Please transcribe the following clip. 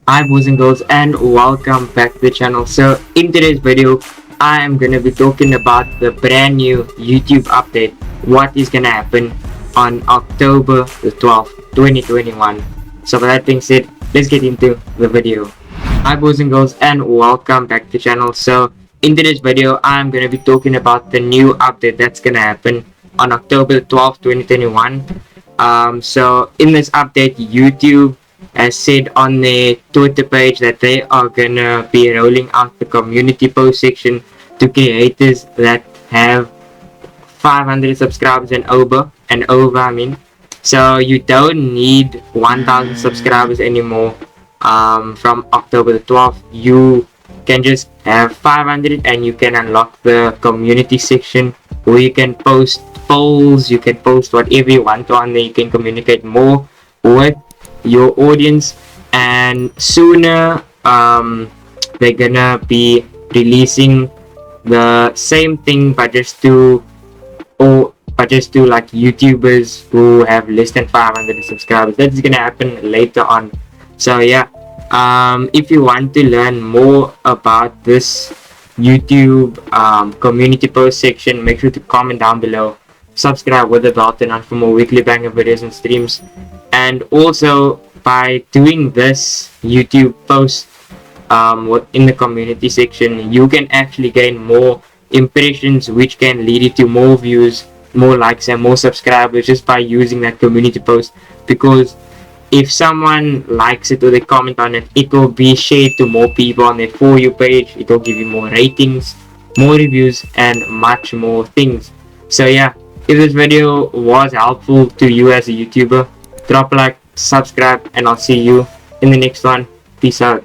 Hi boys and girls, and welcome back to the channel. So in today's video I am going to be talking about the brand new YouTube update, what is going to happen on October the 12th 2021. So with that being said, let's get into the video. Hi boys and girls, and welcome back to the channel. So in today's video I'm going to be talking about the new update that's going to happen on October 12th 2021. So in this update, YouTube has said on their Twitter page that they are gonna be rolling out the community post section to creators that have 500 subscribers and over. So you don't need 1000 subscribers anymore. From October the 12th, you can just have 500 and you can unlock the community section where you can post polls, you can post whatever you want on there. You can communicate more with your audience, and sooner they're gonna be releasing the same thing but just to like YouTubers who have less than 500 subscribers. That's gonna happen later on. So yeah, if you want to learn more about this YouTube community post section, make sure to comment down below, subscribe with the bell button on for more weekly banger videos and streams. And also, by doing this YouTube post in the community section, you can actually gain more impressions, which can lead you to more views, more likes, and more subscribers just by using that community post. Because if someone likes it or they comment on it, it will be shared to more people on their For You page. It will give you more ratings, more reviews, and much more things. So yeah, if this video was helpful to you as a YouTuber, drop a like, subscribe, and I'll see you in the next one. Peace out.